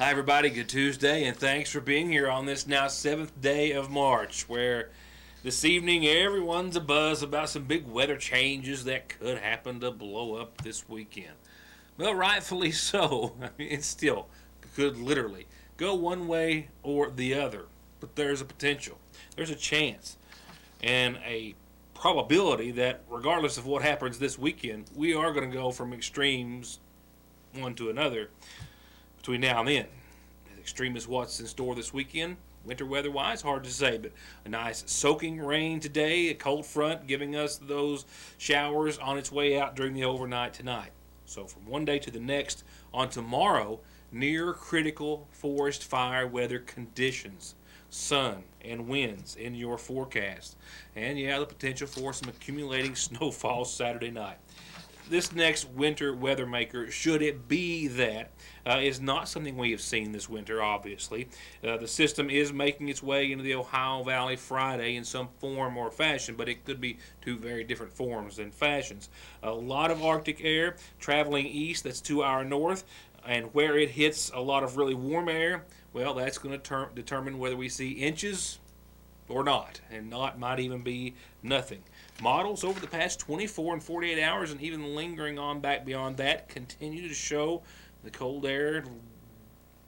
Hi, everybody. Good Tuesday, and thanks for being here on this now 7th day of March, where this evening everyone's abuzz about some big weather changes that could happen to blow up this weekend. Well, rightfully so. I mean, it still could literally go one way or the other, but there's a potential, there's a chance, and a probability that regardless of what happens this weekend, we are going to go from extremes one to another between now and then. As extreme as what's in store this weekend, winter weather wise, hard to say, but a nice soaking rain today, a cold front giving us those showers on its way out during the overnight tonight. So from one day to the next, on tomorrow, near critical forest fire weather conditions, sun and winds in your forecast, and the potential for some accumulating snowfall Saturday night. This next winter weather maker, should it be that, is not something we have seen this winter, obviously. The system is making its way into the Ohio Valley Friday in some form or fashion, but it could be two very different forms and fashions. A lot of Arctic air traveling east, that's to our north, and where it hits a lot of really warm air, well, that's going to determine whether we see inches or not, and not might even be nothing. Models over the past 24 and 48 hours, and even lingering on back beyond that, continue to show the cold air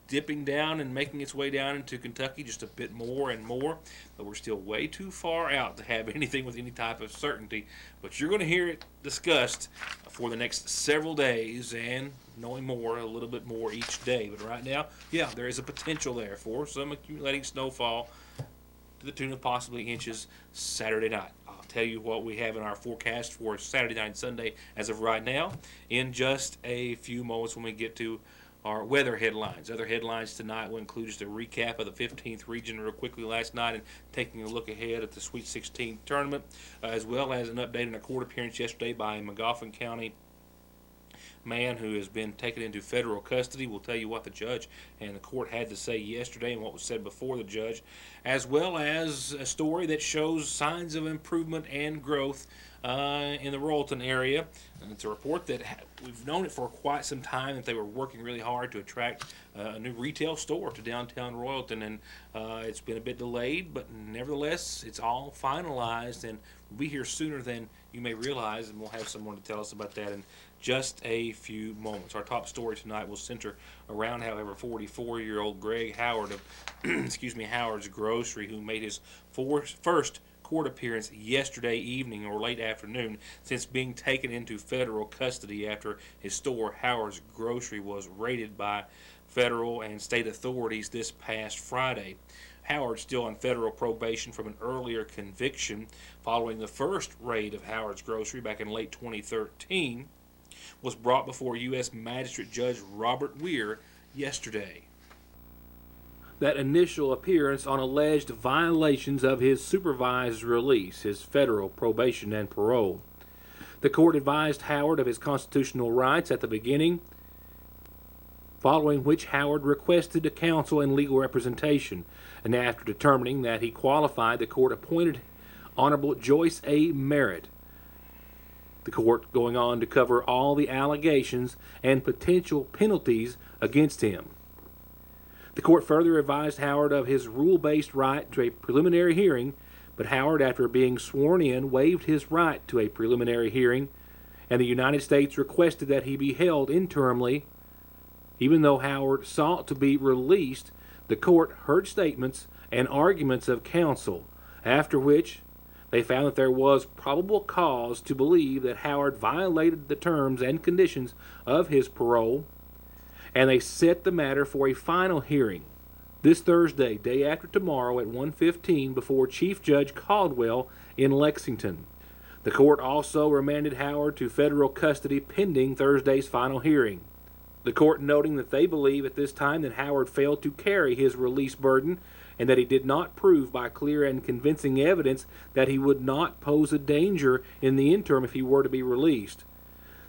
dipping down and making its way down into Kentucky just a bit more and more, but we're still way too far out to have anything with any type of certainty. But you're going to hear it discussed for the next several days, and knowing more, a little bit more each day. But right now, there is a potential there for some accumulating snowfall to the tune of possibly inches Saturday night. I'll tell you what we have in our forecast for Saturday night and Sunday as of right now in just a few moments when we get to our weather headlines. Other headlines tonight will include just a recap of the 15th region real quickly last night and taking a look ahead at the Sweet 16 tournament, as well as an update on a court appearance yesterday by a Magoffin County man who has been taken into federal custody. We'll tell you what the judge and the court had to say yesterday and what was said before the judge, as well as a story that shows signs of improvement and growth in the Royalton area. And it's a report that we've known it for quite some time, that they were working really hard to attract a new retail store to downtown Royalton, and it's been a bit delayed, but nevertheless it's all finalized and will be here sooner than you may realize, and we'll have someone to tell us about that in just a few moments. Our top story tonight will center around, however, 44-year-old Greg Howard of Howard's Grocery, who made his first court appearance yesterday evening or late afternoon since being taken into federal custody after his store, Howard's Grocery, was raided by federal and state authorities this past Friday. Howard, still on federal probation from an earlier conviction following the first raid of Howard's Grocery back in late 2013, was brought before U.S. Magistrate Judge Robert Weir yesterday. That initial appearance on alleged violations of his supervised release, his federal probation and parole. The court advised Howard of his constitutional rights at the beginning, following which Howard requested a counsel and legal representation, and after determining that he qualified, the court appointed Honorable Joyce A. Merritt. The court going on to cover all the allegations and potential penalties against him. The court further advised Howard of his rule-based right to a preliminary hearing, but Howard, after being sworn in, waived his right to a preliminary hearing, and the United States requested that he be held interimly. Even though Howard sought to be released, the court heard statements and arguments of counsel, after which they found that there was probable cause to believe that Howard violated the terms and conditions of his parole, and they set the matter for a final hearing this Thursday, day after tomorrow at 1:15 before Chief Judge Caldwell in Lexington. The court also remanded Howard to federal custody pending Thursday's final hearing. The court noting that they believe at this time that Howard failed to carry his release burden and that he did not prove by clear and convincing evidence that he would not pose a danger in the interim if he were to be released.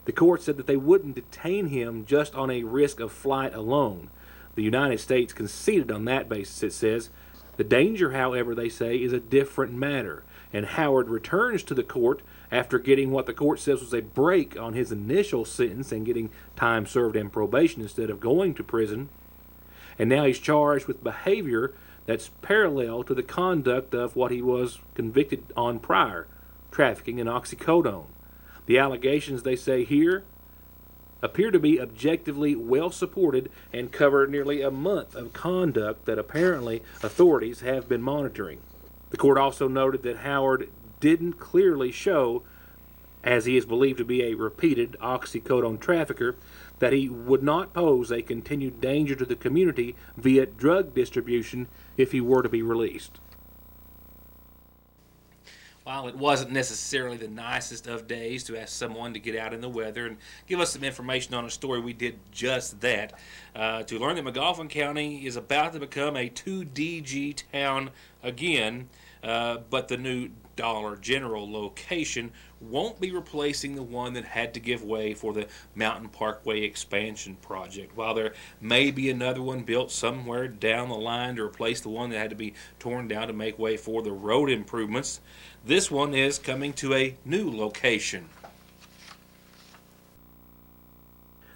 The court said that they wouldn't detain him just on a risk of flight alone. The United States conceded on that basis, it says. The danger, however, they say, is a different matter, and Howard returns to the court after getting what the court says was a break on his initial sentence and getting time served and probation instead of going to prison. and now he's charged with behavior that's parallel to the conduct of what he was convicted on prior, trafficking in oxycodone. The allegations, they say here, appear to be objectively well supported and cover nearly a month of conduct that apparently authorities have been monitoring. The court also noted that Howard didn't clearly show, as he is believed to be a repeated oxycodone trafficker, that he would not pose a continued danger to the community via drug distribution if he were to be released. While it wasn't necessarily the nicest of days to ask someone to get out in the weather and give us some information on a story, we did just that. To learn that Magoffin County is about to become a 2DG town again, but the new Dollar General location won't be replacing the one that had to give way for the Mountain Parkway expansion project. While there may be another one built somewhere down the line to replace the one that had to be torn down to make way for the road improvements, this one is coming to a new location.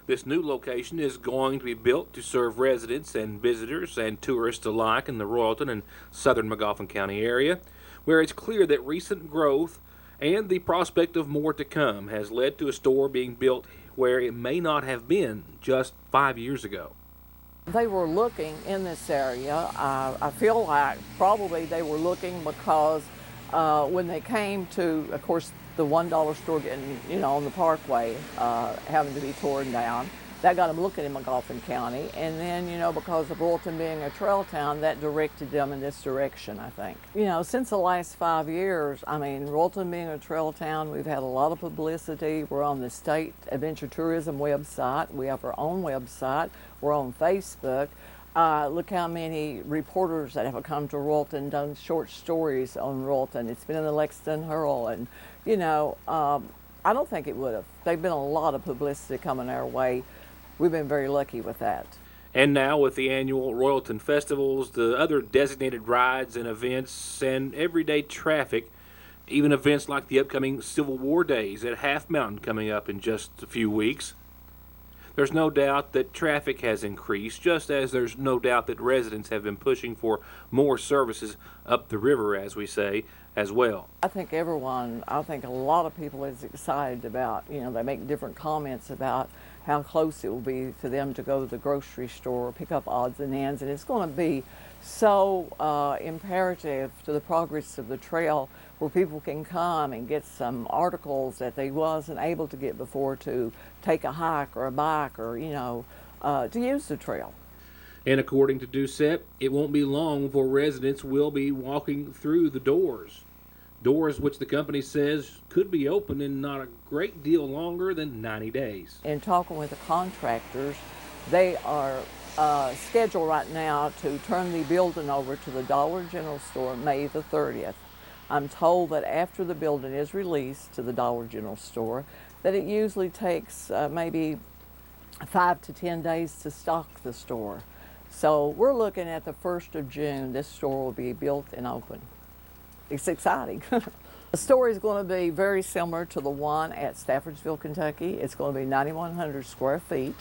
This new location is going to be built to serve residents and visitors and tourists alike in the Royalton and southern Magoffin County area, where it's clear that recent growth and the prospect of more to come has led to a store being built where it may not have been just 5 years ago. They were looking in this area. I feel like probably they were looking because when they came to, of course, the $1 store getting, on the Parkway, having to be torn down, that got them looking in Magoffin County. And then, because of Royalton being a trail town, that directed them in this direction, I think. Since the last 5 years, Royalton being a trail town, we've had a lot of publicity. We're on the State Adventure Tourism website. We have our own website. We're on Facebook. Look how many reporters that have come to Royalton, done short stories on Royalton. It's been in the Lexington Herald, and I don't think it would have. There've been a lot of publicity coming our way. We've been very lucky with that. And now with the annual Royalton festivals, the other designated rides and events, and everyday traffic, even events like the upcoming Civil War Days at Half Mountain coming up in just a few weeks, there's no doubt that traffic has increased, just as there's no doubt that residents have been pushing for more services up the river, as we say, as well. I think a lot of people is excited about, they make different comments about how close it will be to them to go to the grocery store, pick up odds and ends, and it's going to be so imperative to the progress of the trail where people can come and get some articles that they wasn't able to get before, to take a hike or a bike or, to use the trail. And according to Doucette, it won't be long before residents will be walking through the doors. Doors which the company says could be open in not a great deal longer than 90 days. In talking with the contractors, they are scheduled right now to turn the building over to the Dollar General store May the 30th. I'm told that after the building is released to the Dollar General store, that it usually takes maybe 5 to 10 days to stock the store. So we're looking at the 1st of June, this store will be built and open. It's exciting. The store is going to be very similar to the one at Staffordsville, Kentucky. It's going to be 9,100 square feet.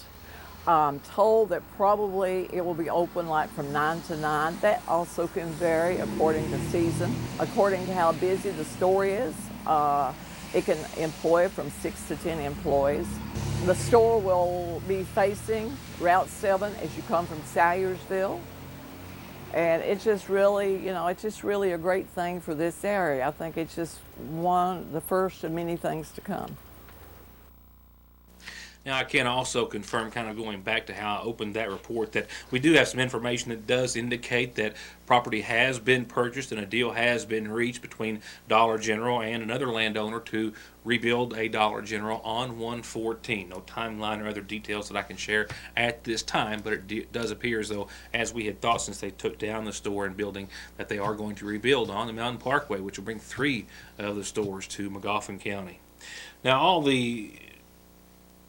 I'm told that probably it will be open like from 9 to 9. That also can vary according to season. According to how busy the store is, it can employ from 6 to 10 employees. The store will be facing Route 7 as you come from Salyersville. And it's just really, a great thing for this area. I think it's just the first of many things to come. Now, I can also confirm, kind of going back to how I opened that report, that we do have some information that does indicate that property has been purchased and a deal has been reached between Dollar General and another landowner to rebuild a Dollar General on 114. No timeline or other details that I can share at this time, but it does appear as though, as we had thought since they took down the store and building, that they are going to rebuild on the Mountain Parkway, which will bring 3 of the stores to Magoffin County. Now, all the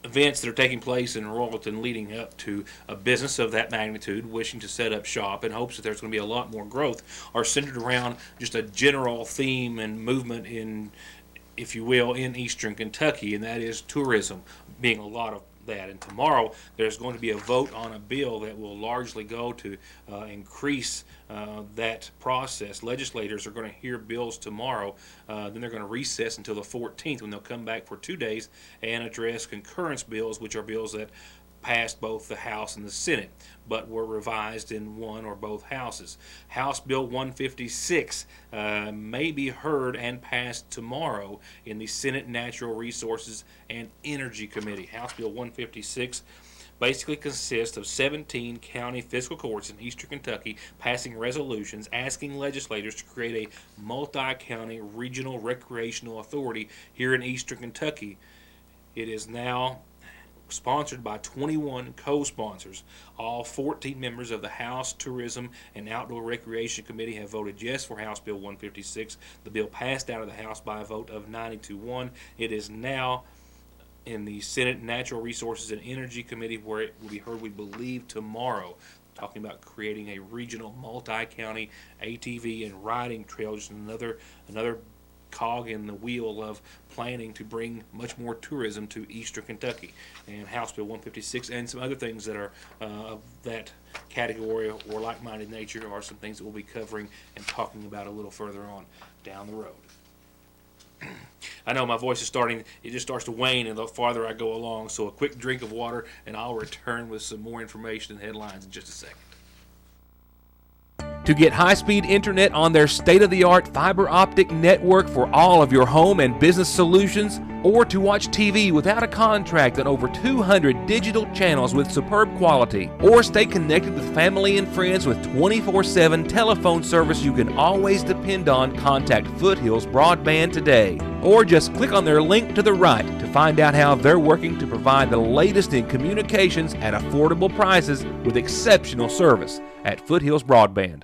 events that are taking place in Royalton leading up to a business of that magnitude wishing to set up shop in hopes that there's going to be a lot more growth are centered around just a general theme and movement in, if you will, in eastern Kentucky, and that is tourism being a lot of that. And tomorrow there's going to be a vote on a bill that will largely go to increase that process. Legislators are going to hear bills tomorrow. Then they're going to recess until the 14th, when they'll come back for 2 days and address concurrence bills, which are bills that passed both the House and the Senate, but were revised in one or both houses. House Bill 156 may be heard and passed tomorrow in the Senate Natural Resources and Energy Committee. House Bill 156 basically consists of 17 county fiscal courts in eastern Kentucky passing resolutions asking legislators to create a multi-county regional recreational authority here in eastern Kentucky. It is now sponsored by 21 co-sponsors. All 14 members of the House Tourism and Outdoor Recreation Committee have voted yes for House Bill 156. The bill passed out of the House by a vote of 90-1. It is now in the Senate Natural Resources and Energy Committee, where it will be heard, we believe, tomorrow, talking about creating a regional multi-county ATV and riding trail, just another cog in the wheel of planning to bring much more tourism to eastern Kentucky. And House Bill 156 and some other things that are of that category or like-minded nature are some things that we'll be covering and talking about a little further on down the road. I know my voice is it just starts to wane the farther I go along, so a quick drink of water and I'll return with some more information and headlines in just a second. To get high-speed internet on their state-of-the-art fiber optic network for all of your home and business solutions, or to watch TV without a contract on over 200 digital channels with superb quality, or stay connected with family and friends with 24/7 telephone service you can always depend on, contact Foothills Broadband today. Or just click on their link to the right to find out how they're working to provide the latest in communications at affordable prices with exceptional service at Foothills Broadband.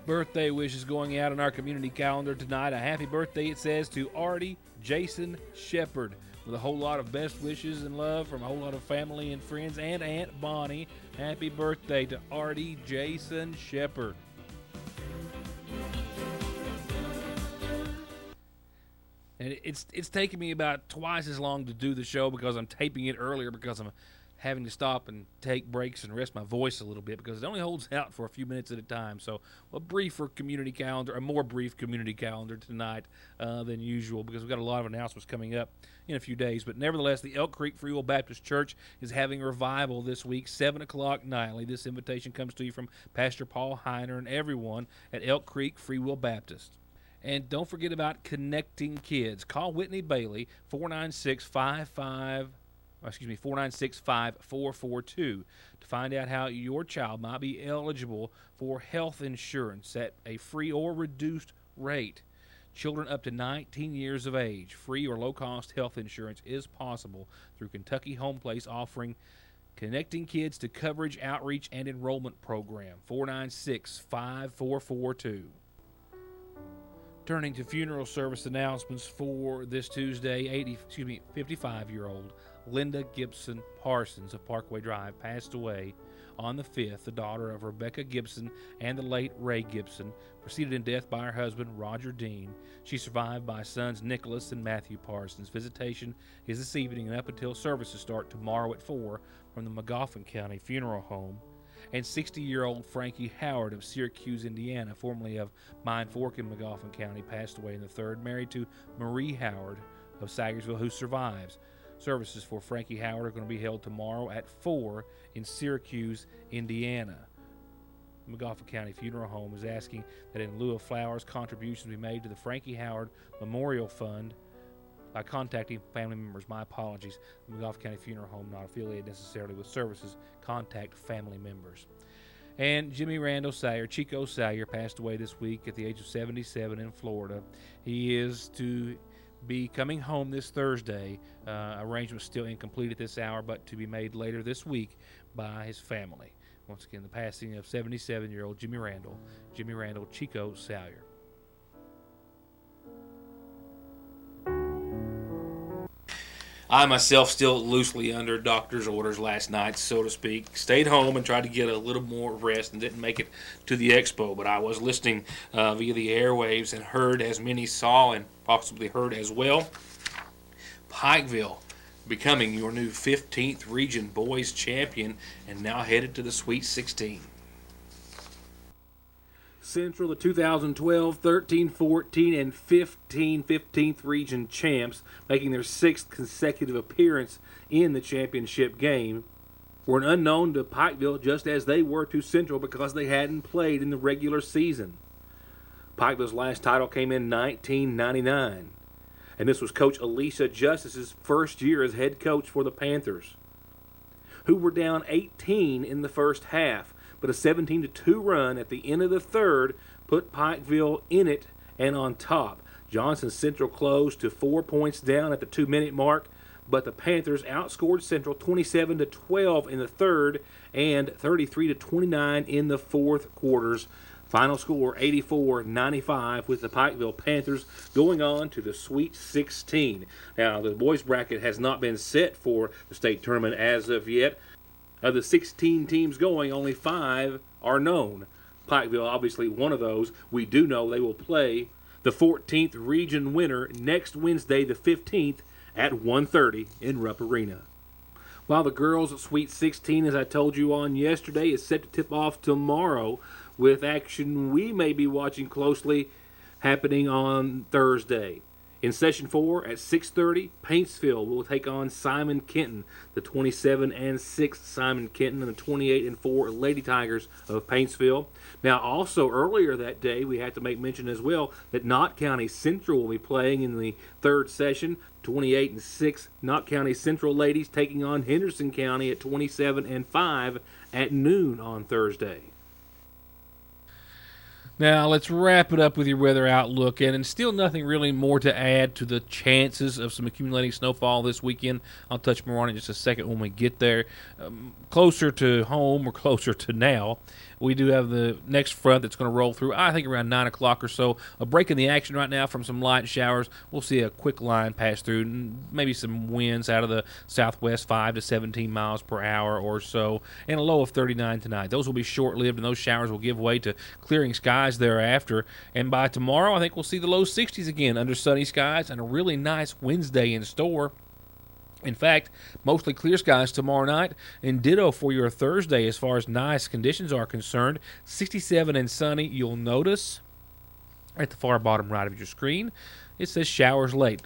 Birthday wishes going out on our community calendar tonight. A happy birthday, it says, to Artie Jason Shepard, with a whole lot of best wishes and love from a whole lot of family and friends and Aunt Bonnie. Happy birthday to Artie Jason Shepard. And it's taken me about twice as long to do the show because I'm taping it earlier, because I'm having to stop and take breaks and rest my voice a little bit because it only holds out for a few minutes at a time. So a more brief community calendar tonight than usual, because we've got a lot of announcements coming up in a few days. But nevertheless, the Elk Creek Free Will Baptist Church is having a revival this week, 7 o'clock nightly. This invitation comes to you from Pastor Paul Heiner and everyone at Elk Creek Free Will Baptist. And don't forget about Connecting Kids. Call Whitney Bailey, 496-5442 to find out how your child might be eligible for health insurance at a free or reduced rate. Children up to 19 years of age, free or low-cost health insurance is possible through Kentucky Home Place, offering Connecting Kids to Coverage Outreach and Enrollment Program, 496-5442. Turning to funeral service announcements for this Tuesday, 55-year-old Linda Gibson Parsons of Parkway Drive passed away on the 5th, the daughter of Rebecca Gibson and the late Ray Gibson, preceded in death by her husband, Roger Dean. She survived by sons Nicholas and Matthew Parsons. Visitation is this evening and up until services start tomorrow at 4 from the Magoffin County Funeral Home. And 60-year-old Frankie Howard of Syracuse, Indiana, formerly of Mine Fork in Magoffin County, passed away in the 3rd, married to Marie Howard of Sagersville, who survives. Services for Frankie Howard are going to be held tomorrow at 4 in Syracuse, Indiana. The Magoffin County Funeral Home is asking that in lieu of flowers, contributions be made to the Frankie Howard Memorial Fund by contacting family members. My apologies. The Magoffin County Funeral Home not affiliated necessarily with services. Contact family members. And Jimmy Randall Salyer, Chico Salyer, passed away this week at the age of 77 in Florida. He is to be coming home this Thursday. Arrangements still incomplete at this hour, but to be made later this week by his family. Once again, the passing of 77-year-old Jimmy Randall Chico Salyer. I myself, still loosely under doctor's orders last night, so to speak, stayed home and tried to get a little more rest and didn't make it to the expo. But I was listening via the airwaves and heard, as many saw and possibly heard as well, Pikeville becoming your new 15th Region Boys Champion and now headed to the Sweet 16. Central, the 2012, 13, 14, and 15 15th Region champs, making their 6th consecutive appearance in the championship game, were an unknown to Pikeville just as they were to Central because they hadn't played in the regular season. Pikeville's last title came in 1999, and this was Coach Alicia Justice's first year as head coach for the Panthers, who were down 18 in the first half, but a 17-2 run at the end of the third put Pikeville in it and on top. Johnson Central closed to 4 points down at the 2-minute mark, but the Panthers outscored Central 27-12 in the third and 33-29 in the fourth quarters. Final score 84-95 with the Pikeville Panthers going on to the Sweet 16. Now, the boys bracket has not been set for the state tournament as of yet. Of the 16 teams going, only 5 are known. Pikeville, obviously one of those. We do know they will play the 14th region winner next Wednesday, the 15th, at 1:30 in Rupp Arena. While the girls' Sweet 16, as I told you on yesterday, is set to tip off tomorrow, with action we may be watching closely happening on Thursday. In Session 4 at 6:30, Paintsville will take on Simon Kenton, the 27-6 Simon Kenton and the 28-4 Lady Tigers of Paintsville. Now, also earlier that day, we have to make mention as well that Knott County Central will be playing in the third session. 28-6 Knott County Central ladies taking on Henderson County at 27-5 at noon on Thursday. Now, let's wrap it up with your weather outlook, and still nothing really more to add to the chances of some accumulating snowfall this weekend. I'll touch more on it in just a second when we get there. Closer to home or closer to now, we do have the next front that's going to roll through, I think, around 9 o'clock or so. A break in the action right now from some light showers. We'll see a quick line pass through, and maybe some winds out of the southwest, 5 to 17 miles per hour or so, and a low of 39 tonight. Those will be short-lived, and those showers will give way to clearing skies thereafter. And by tomorrow, I think we'll see the low 60s again under sunny skies and a really nice Wednesday in store. In fact, mostly clear skies tomorrow night, and ditto for your Thursday as far as nice conditions are concerned. 67 and sunny. You'll notice at the far bottom right of your screen, it says showers late,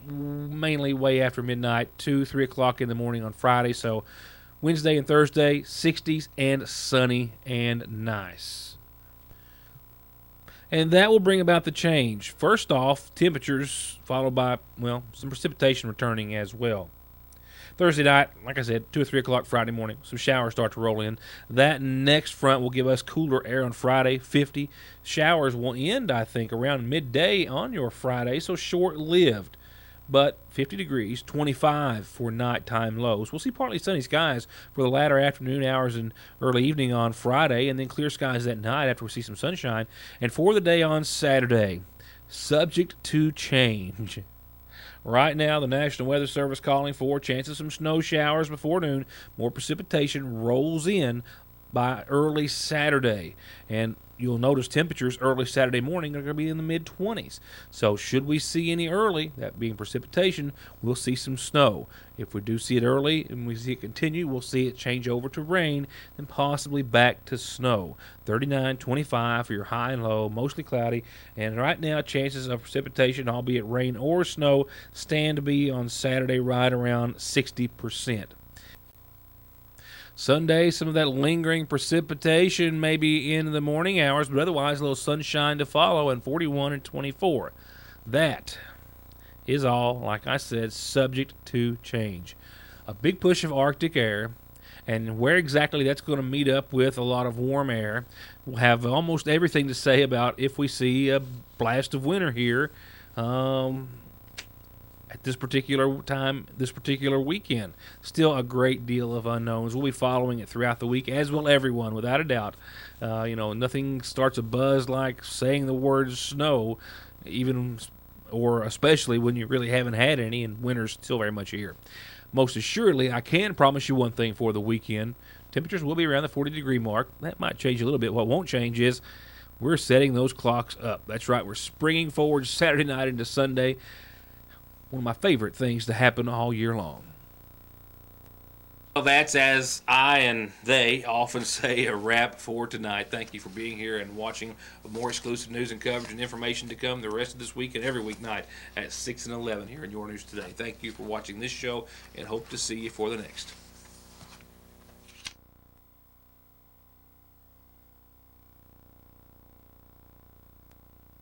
mainly way after midnight, 2, 3 o'clock in the morning on Friday. So Wednesday and Thursday, 60s and sunny and nice. And that will bring about the change. First off, temperatures, followed by, well, some precipitation returning as well. Thursday night, like I said, 2 or 3 o'clock Friday morning, some showers start to roll in. That next front will give us cooler air on Friday, 50. Showers will end, I think, around midday on your Friday, so short-lived. But 50 degrees, 25 for nighttime lows. We'll see partly sunny skies for the latter afternoon hours and early evening on Friday, and then clear skies that night after we see some sunshine. And for the day on Saturday, subject to change. Right now, the National Weather Service calling for chances of some snow showers before noon. More precipitation rolls in by early Saturday. And you'll notice temperatures early Saturday morning are going to be in the mid-20s. So should we see any early, that being precipitation, we'll see some snow. If we do see it early and we see it continue, we'll see it change over to rain and possibly back to snow. 39, 25 for your high and low, mostly cloudy. And right now, chances of precipitation, albeit rain or snow, stand to be on Saturday right around 60%. Sunday, some of that lingering precipitation may be in the morning hours, but otherwise a little sunshine to follow, and 41 and 24. That is all, like I said, subject to change. A big push of Arctic air, and where exactly that's going to meet up with a lot of warm air, we'll have almost everything to say about if we see a blast of winter here at this particular time, this particular weekend. Still a great deal of unknowns. We'll be following it throughout the week, as will everyone, without a doubt. Nothing starts a buzz like saying the word snow, even or especially when you really haven't had any and winter's still very much here. Most assuredly, I can promise you one thing for the weekend. Temperatures will be around the 40-degree mark. That might change a little bit. What won't change is we're setting those clocks up. That's right. We're springing forward Saturday night into Sunday. One of my favorite things to happen all year long. Well, that's, as I and they often say, a wrap for tonight. Thank you for being here and watching. More exclusive news and coverage and information to come the rest of this week and every weeknight at 6 and 11 here in Your News Today. Thank you for watching this show, and hope to see you for the next.